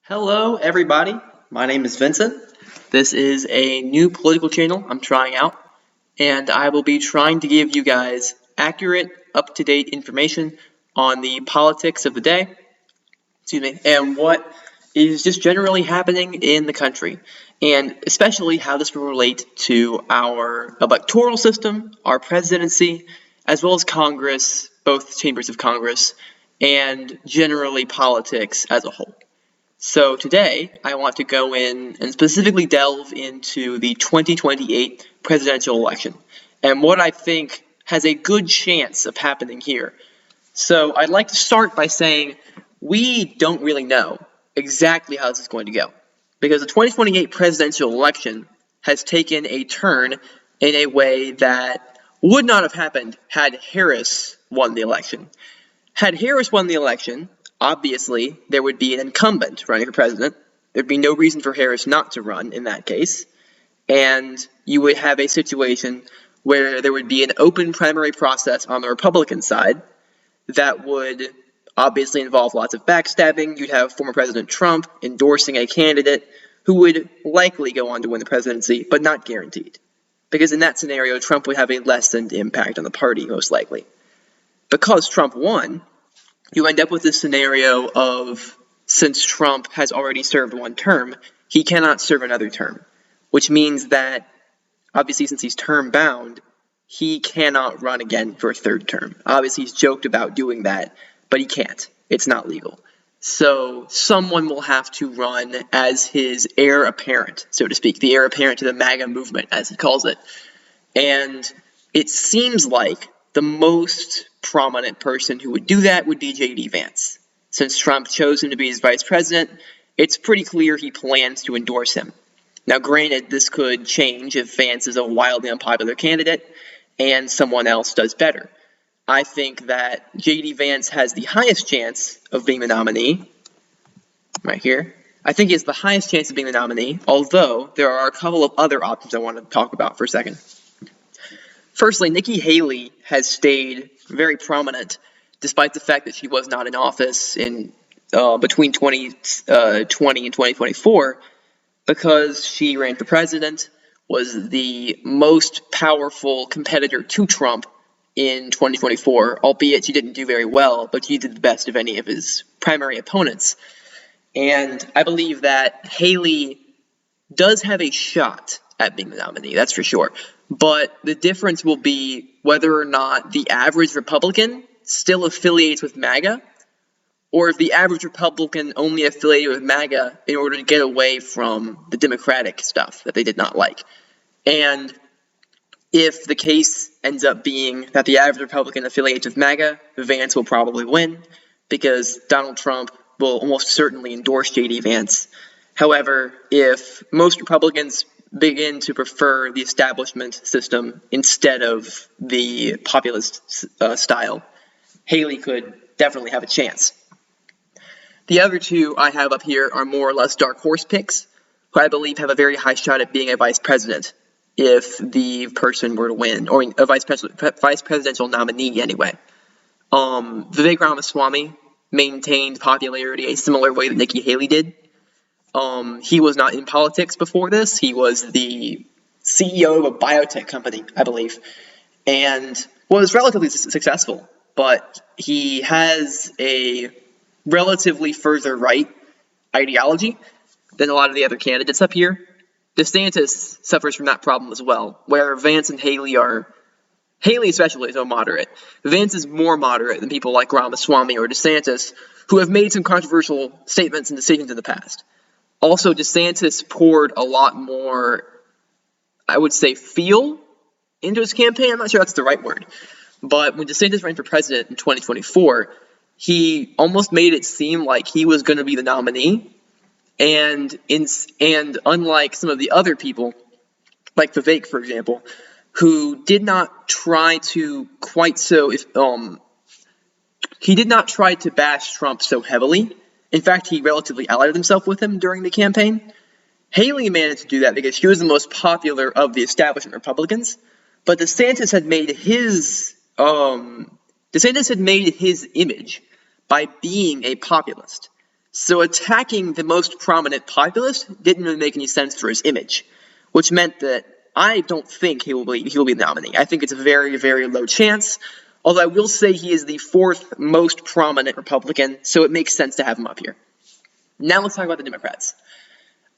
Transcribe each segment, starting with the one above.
Hello, everybody. My name is Vincent. This is a new political channel I'm trying out, and I will be trying to give you guys accurate, up-to-date information on the politics of the day, and what is just generally happening in the country, and especially how this will relate to our electoral system, our presidency, as well as Congress, both chambers of Congress, and generally politics as a whole. So today, I want to go in and specifically delve into the 2028 presidential election and what I think has a good chance of happening here. So I'd like to start by saying we don't really know exactly how this is going to go, because the 2028 presidential election has taken a turn in a way that would not have happened had Harris won the election. Had Harris won the election, obviously, there would be an incumbent running for president. There'd be no reason for Harris not to run in that case. And you would have a situation where there would be an open primary process on the Republican side that would obviously involve lots of backstabbing. You'd have former President Trump endorsing a candidate who would likely go on to win the presidency, but not guaranteed. Because in that scenario, Trump would have a lessened impact on the party, most likely. Because Trump won, you end up with this scenario of, since Trump has already served one term, he cannot serve another term, which means that, obviously, since he's term bound, he cannot run again for a third term. Obviously, he's joked about doing that, but he can't. It's not legal. So someone will have to run as his heir apparent, so to speak, the heir apparent to the MAGA movement, as he calls it. And it seems like the most prominent person who would do that would be J.D. Vance. Since Trump chose him to be his vice president, it's pretty clear he plans to endorse him. Now, granted, this could change if Vance is a wildly unpopular candidate and someone else does better. I think that J.D. Vance has the highest chance of being the nominee, right here. I think he has the highest chance of being the nominee, although there are a couple of other options I want to talk about for a second. Firstly, Nikki Haley has stayed very prominent, despite the fact that she was not in office in between 2020 and 2024, because she ran for president, was the most powerful competitor to Trump in 2024, albeit she didn't do very well, but she did the best of any of his primary opponents. And I believe that Haley does have a shot at being the nominee, that's for sure. But the difference will be whether or not the average Republican still affiliates with MAGA, or if the average Republican only affiliated with MAGA in order to get away from the Democratic stuff that they did not like. And if the case ends up being that the average Republican affiliates with MAGA, Vance will probably win, because Donald Trump will almost certainly endorse J.D. Vance. However, if most Republicans begin to prefer the establishment system instead of the populist style, Haley could definitely have a chance. The other two I have up here are more or less dark horse picks, who I believe have a very high shot at being a vice president if the person were to win, or a vice presidential nominee anyway. Vivek Ramaswamy maintained popularity a similar way that Nikki Haley did. He was not in politics before this. He was the CEO of a biotech company, I believe, and was relatively successful. But he has a relatively further right ideology than a lot of the other candidates up here. DeSantis suffers from that problem as well, where Vance and Haley especially is so moderate. Vance is more moderate than people like Ramaswamy or DeSantis, who have made some controversial statements and decisions in the past. Also, DeSantis poured a lot more, I would say, feel into his campaign. I'm not sure that's the right word. But when DeSantis ran for president in 2024, he almost made it seem like he was going to be the nominee. And unlike some of the other people, like Vivek, for example, who did not try to he did not try to bash Trump so heavily. In fact, he relatively allied himself with him during the campaign. Haley managed to do that because she was the most popular of the establishment Republicans. But DeSantis had made his image by being a populist. So attacking the most prominent populist didn't really make any sense for his image, which meant that I don't think he will be the nominee. I think it's a very, very low chance, although I will say he is the fourth most prominent Republican, so it makes sense to have him up here. Now let's talk about the Democrats.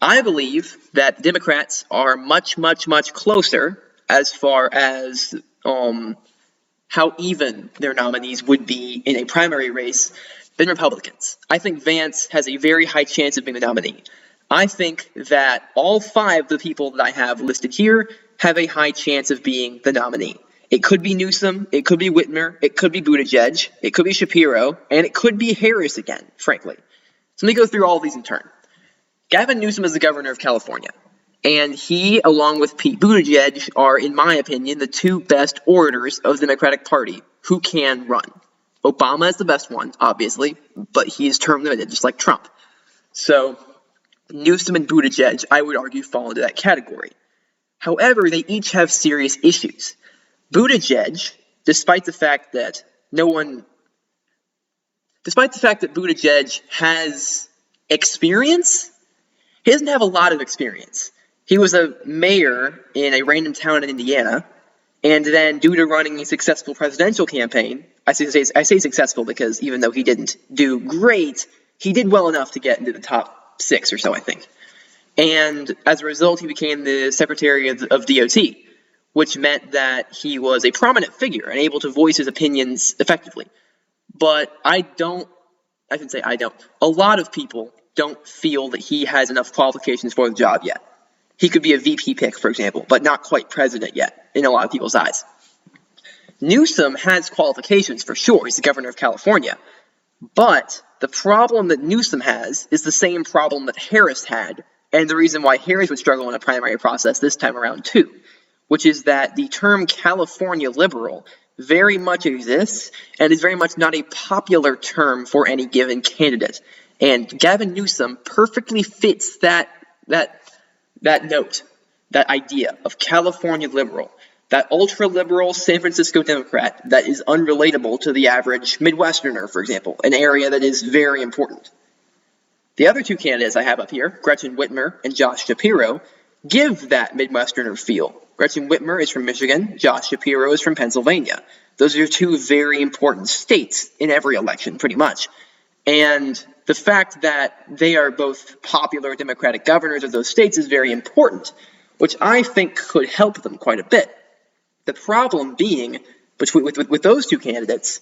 I believe that Democrats are much, much, much closer as far as how even their nominees would be in a primary race than Republicans. I think Vance has a very high chance of being the nominee. I think that all 5 of the people that I have listed here have a high chance of being the nominee. It could be Newsom, it could be Whitmer, it could be Buttigieg, it could be Shapiro, and it could be Harris again, frankly. So let me go through all of these in turn. Gavin Newsom is the governor of California, and he, along with Pete Buttigieg, are, in my opinion, the 2 best orators of the Democratic Party who can run. Obama is the best one, obviously, but he is term limited, just like Trump. So Newsom and Buttigieg, I would argue, fall into that category. However, they each have serious issues. Buttigieg, despite the fact that Buttigieg has experience, he doesn't have a lot of experience. He was a mayor in a random town in Indiana, and then due to running a successful presidential campaign, I say successful because even though he didn't do great, he did well enough to get into the top 6 or so, I think. And as a result, he became the secretary of DOT, which meant that he was a prominent figure and able to voice his opinions effectively. But a lot of people don't feel that he has enough qualifications for the job yet. He could be a VP pick, for example, but not quite president yet in a lot of people's eyes. Newsom has qualifications for sure. He's the governor of California. But the problem that Newsom has is the same problem that Harris had, and the reason why Harris would struggle in a primary process this time around too, which is that the term California liberal very much exists and is very much not a popular term for any given candidate. And Gavin Newsom perfectly fits that note, that idea of California liberal, that ultra-liberal San Francisco Democrat that is unrelatable to the average Midwesterner, for example, an area that is very important. The other 2 candidates I have up here, Gretchen Whitmer and Josh Shapiro, give that Midwesterner feel. Gretchen Whitmer is from Michigan, Josh Shapiro is from Pennsylvania. Those are 2 very important states in every election, pretty much. And the fact that they are both popular Democratic governors of those states is very important, which I think could help them quite a bit. The problem being with those 2 candidates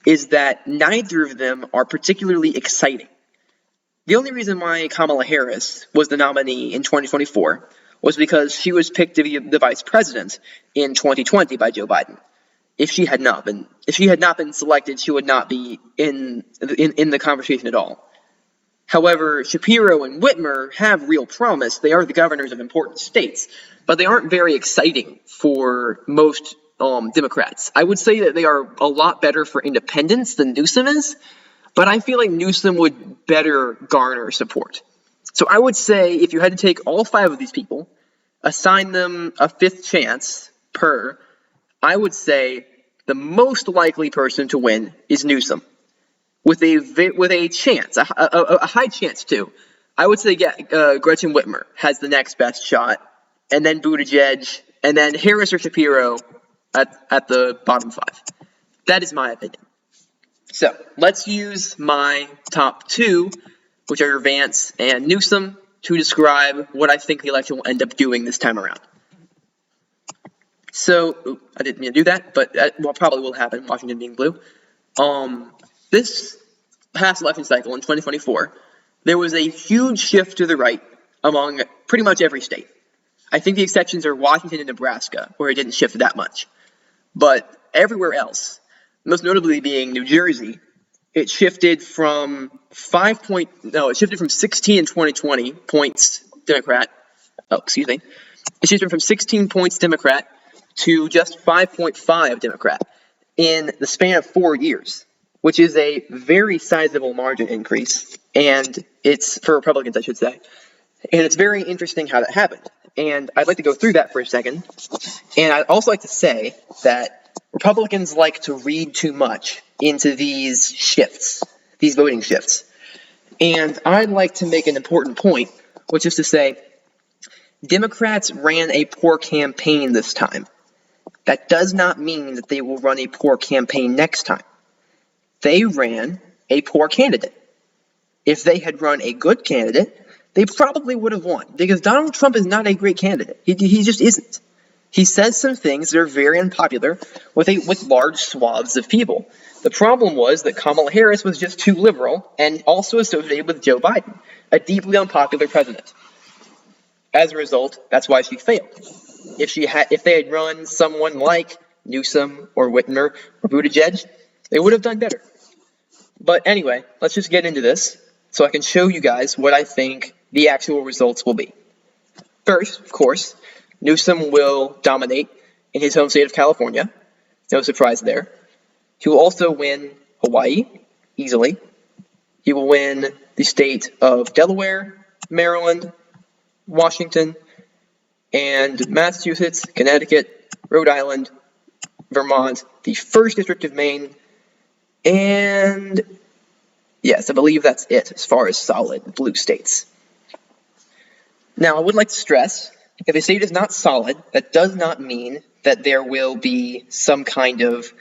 is that neither of them are particularly exciting. The only reason why Kamala Harris was the nominee in 2024 was because she was picked to be the vice president in 2020 by Joe Biden. If she had not been selected, she would not be in the conversation at all. However, Shapiro and Whitmer have real promise. They are the governors of important states, but they aren't very exciting for most Democrats. I would say that they are a lot better for independents than Newsom is, but I feel like Newsom would better garner support. So I would say if you had to take all 5 of these people, assign them a 5th chance per, I would say the most likely person to win is Newsom. With a chance, a high chance too. I would say Gretchen Whitmer has the next best shot, and then Buttigieg, and then Harris or Shapiro at the bottom 5. That is my opinion. So let's use my top 2, which are Vance and Newsom, to describe what I think the election will end up doing this time around. So, I didn't mean to do that, but that probably will happen, Washington being blue. This past election cycle in 2024, there was a huge shift to the right among pretty much every state. I think the exceptions are Washington and Nebraska, where it didn't shift that much. But everywhere else, most notably being New Jersey, it shifted from 16 in 2020 points Democrat. It shifted from 16 points Democrat to just 5.5 Democrat in the span of 4 years, which is a very sizable margin increase, and it's for Republicans, I should say. And it's very interesting how that happened. And I'd like to go through that for a second. And I'd also like to say that Republicans like to read too much into these shifts, these voting shifts. And I'd like to make an important point, which is to say, Democrats ran a poor campaign this time. That does not mean that they will run a poor campaign next time. They ran a poor candidate. If they had run a good candidate, they probably would have won, because Donald Trump is not a great candidate. He just isn't. He says some things that are very unpopular with large swaths of people. The problem was that Kamala Harris was just too liberal and also associated with Joe Biden, a deeply unpopular president. As a result, that's why she failed. If they had run someone like Newsom or Whitmer or Buttigieg, they would have done better. But anyway, let's just get into this so I can show you guys what I think the actual results will be. First, of course, Newsom will dominate in his home state of California. No surprise there. He will also win Hawaii, easily. He will win the state of Delaware, Maryland, Washington, and Massachusetts, Connecticut, Rhode Island, Vermont, the 1st District of Maine, and yes, I believe that's it as far as solid blue states. Now, I would like to stress, if a state is not solid, that does not mean that there will be some kind of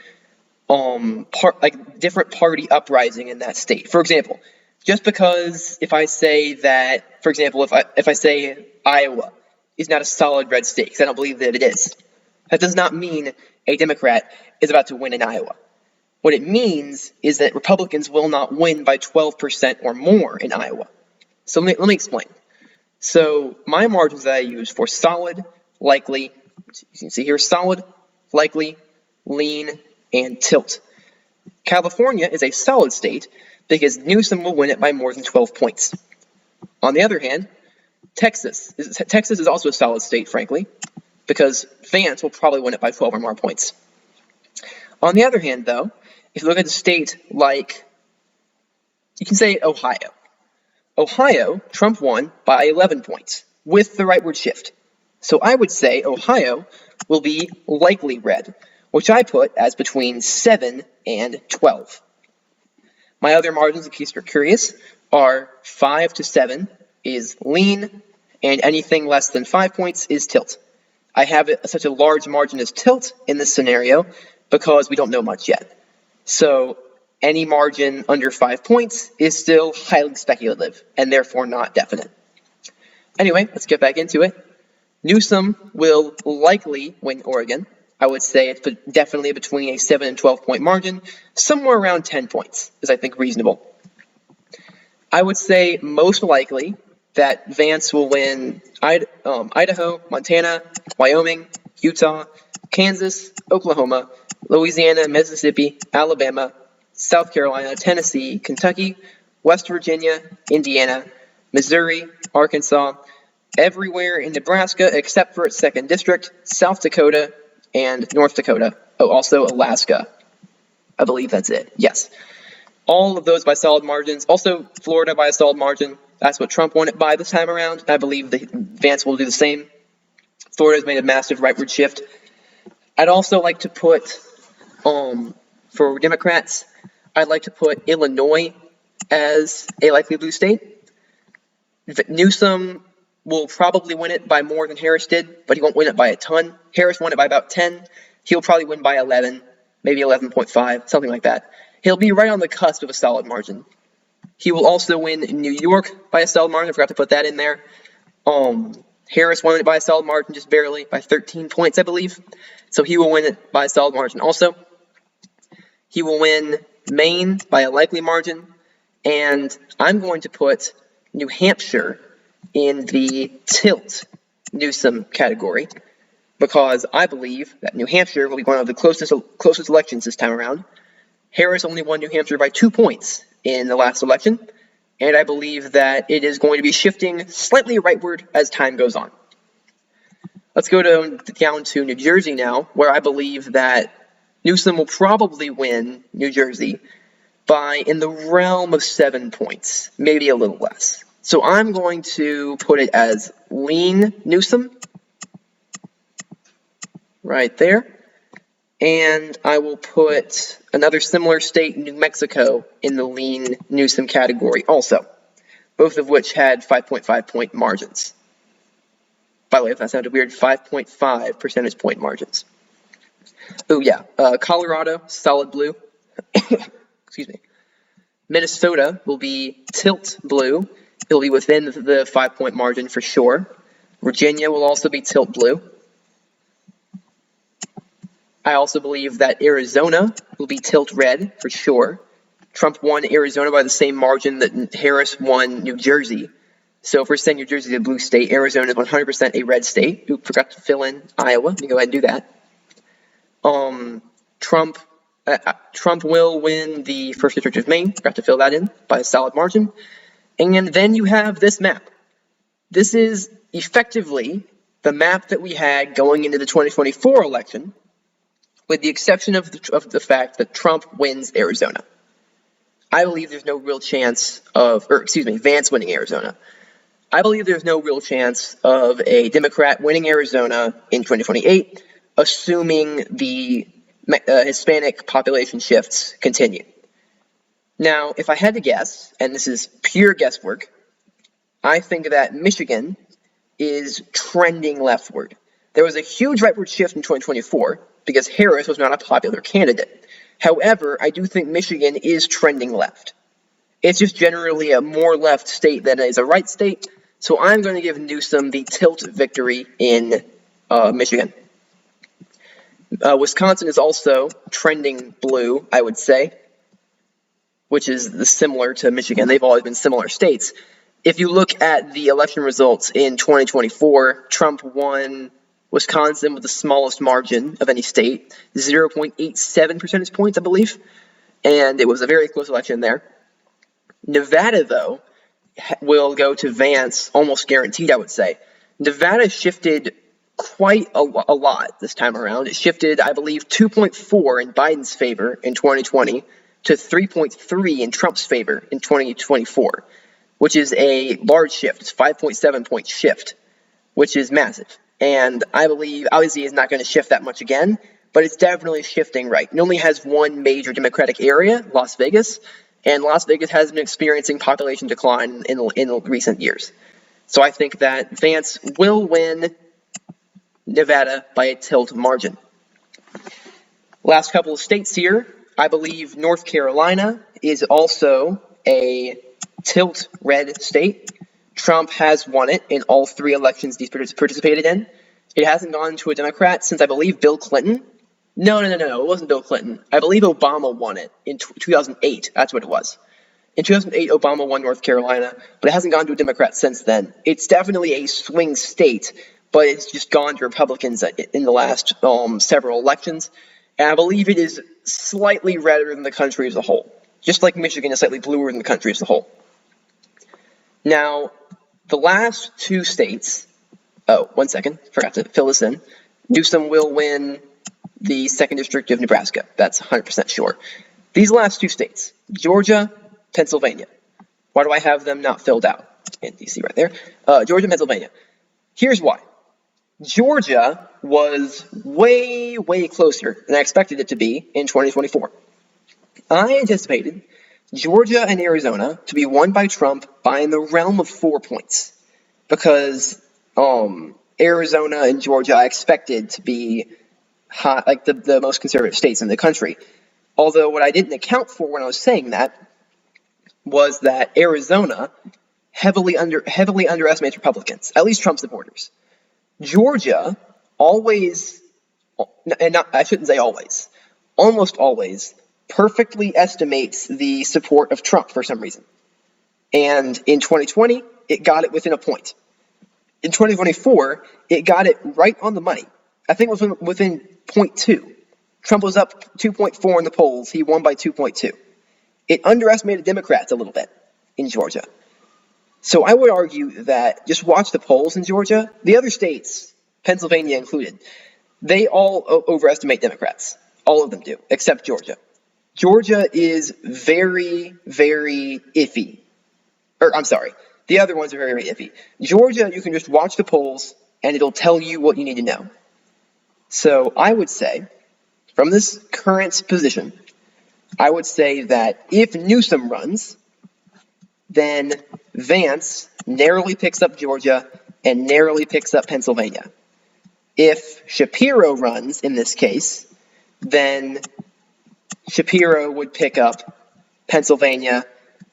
different party uprising in that state. For example, just because if I say that, for example, if I say Iowa is not a solid red state, because I don't believe that it is, that does not mean a Democrat is about to win in Iowa. What it means is that Republicans will not win by 12% or more in Iowa. So let me explain. So my margins that I use for solid, likely, you can see here, solid, likely, lean, and tilt. California is a solid state because Newsom will win it by more than 12 points. On the other hand, Texas is also a solid state, frankly, because Vance will probably win it by 12 or more points. On the other hand, though, if you look at a state like, you can say Ohio. Ohio, Trump won by 11 points with the rightward shift. So I would say Ohio will be likely red, which I put as between 7 and 12. My other margins, in case you're curious, are 5 to 7 is lean, and anything less than 5 points is tilt. I have such a large margin as tilt in this scenario because we don't know much yet. So any margin under 5 points is still highly speculative and therefore not definite. Anyway, let's get back into it. Newsom will likely win Oregon. I would say it's definitely between a 7 and 12 point margin. Somewhere around 10 points is, I think, reasonable. I would say most likely that Vance will win Idaho, Montana, Wyoming, Utah, Kansas, Oklahoma, Louisiana, Mississippi, Alabama, South Carolina, Tennessee, Kentucky, West Virginia, Indiana, Missouri, Arkansas, everywhere in Nebraska except for its 2nd district, South Dakota, and North Dakota. Oh, also Alaska. I believe that's it. Yes. All of those by solid margins. Also Florida by a solid margin. That's what Trump won it by this time around. I believe Vance will do the same. Florida's made a massive rightward shift. I'd also like to put, for Democrats, I'd like to put Illinois as a likely blue state. Newsom will probably win it by more than Harris did, but he won't win it by a ton. Harris won it by about 10. He'll probably win by 11, maybe 11.5, something like that. He'll be right on the cusp of a solid margin. He will also win in New York by a solid margin. I forgot to put that in there. Harris won it by a solid margin, just barely, by 13 points, I believe. So he will win it by a solid margin also. He will win Maine by a likely margin. And I'm going to put New Hampshire in the tilt Newsom category because I believe that New Hampshire will be one of the closest elections this time around. Harris only won New Hampshire by 2 points in the last election, and I believe that it is going to be shifting slightly rightward as time goes on. Let's go down to New Jersey now, where I believe that Newsom will probably win New Jersey by in the realm of 7 points, maybe a little less. So I'm going to put it as lean Newsom, right there. And I will put another similar state, New Mexico, in the lean Newsom category also. both of which had 5.5 point margins. By the way, if that sounded weird, 5.5 percentage point margins. Oh yeah, Colorado, solid blue. Excuse me. Minnesota will be tilt blue. It'll be within the 5-point margin for sure. Virginia will also be tilt blue. I also believe that Arizona will be tilt red for sure. Trump won Arizona by the same margin that Harris won New Jersey. So if we're saying New Jersey is a blue state, Arizona is 100% a red state. Oops, forgot to fill in Iowa. Let me go ahead and do that. Trump will win the 1st District of Maine. Forgot to fill that in by a solid margin. And then you have this map. This is effectively the map that we had going into the 2024 election, with the exception of the fact that Trump wins Arizona. I believe there's no real chance of, Vance winning Arizona. I believe there's no real chance of a Democrat winning Arizona in 2028, assuming the Hispanic population shifts continue. Now, if I had to guess, and this is pure guesswork, I think that Michigan is trending leftward. There was a huge rightward shift in 2024 because Harris was not a popular candidate. However, I do think Michigan is trending left. It's just generally a more left state than it is a right state, so I'm going to give Newsom the tilt victory in Michigan. Wisconsin is also trending blue, I would say, which is similar to Michigan. They've always been similar states. If you look at the election results in 2024, Trump won Wisconsin with the smallest margin of any state, 0.87 percentage points, I believe, and it was a very close election there. Nevada, though, will go to Vance, almost guaranteed, I would say. Nevada shifted quite a lot this time around. It shifted, I believe, 2.4 in Biden's favor in 2020 to 3.3 in Trump's favor in 2024, which is a large shift. It's a 5.7 point shift, which is massive. And I believe, obviously, it's not going to shift that much again, but it's definitely shifting right. It only has one major Democratic area, Las Vegas, and Las Vegas has been experiencing population decline in recent years. So I think that Vance will win Nevada by a tilt margin. Last couple of states here, I believe North Carolina is also a tilt red state. Trump has won it in all 3 elections he's participated in. It hasn't gone to a Democrat since, I believe, Bill Clinton. No, it wasn't Bill Clinton. I believe Obama won it in 2008. That's what it was. In 2008, Obama won North Carolina, but it hasn't gone to a Democrat since then. It's definitely a swing state, but it's just gone to Republicans in the last several elections. And I believe it is slightly redder than the country as a whole, just like Michigan is slightly bluer than the country as a whole. Now, the last 2 states, one second, forgot to fill this in. Newsom will win the 2nd District of Nebraska. That's 100% sure. These last 2 states, Georgia, Pennsylvania. Why do I have them not filled out? And you see right there. Georgia, Pennsylvania. Here's why. Georgia was way, way closer than I expected it to be in 2024. I anticipated Georgia and Arizona to be won by Trump by in the realm of 4 points, because Arizona and Georgia I expected to be hot, like the most conservative states in the country. Although what I didn't account for when I was saying that was that Arizona heavily underestimates Republicans, at least Trump supporters. Georgia always, and I shouldn't say always, almost always perfectly estimates the support of Trump for some reason. And in 2020, it got it within a point. In 2024, it got it right on the money. I think it was within 0.2. Trump was up 2.4 in the polls. He won by 2.2. It underestimated Democrats a little bit in Georgia. So I would argue that just watch the polls in Georgia. The other states, Pennsylvania included, they all overestimate Democrats. All of them do, except Georgia. Georgia is very, very iffy. The other ones are very, very iffy. Georgia, you can just watch the polls, and it'll tell you what you need to know. So I would say, from this current position, I would say that if Newsom runs, then Vance narrowly picks up Georgia and narrowly picks up Pennsylvania. If Shapiro runs, in this case, then Shapiro would pick up Pennsylvania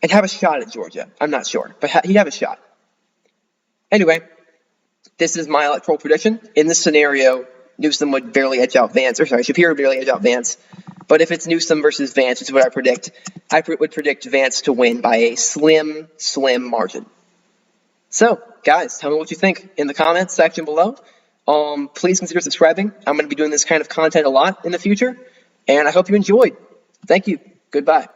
and have a shot at Georgia. I'm not sure, but he'd have a shot. Anyway, this is my electoral prediction. In this scenario, Newsom would barely edge out Vance, Shapiro would barely edge out Vance. But if it's Newsom versus Vance, which is what I predict, I would predict Vance to win by a slim, slim margin. So, guys, tell me what you think in the comments section below. Please consider subscribing. I'm going to be doing this kind of content a lot in the future, and I hope you enjoyed. Thank you. Goodbye.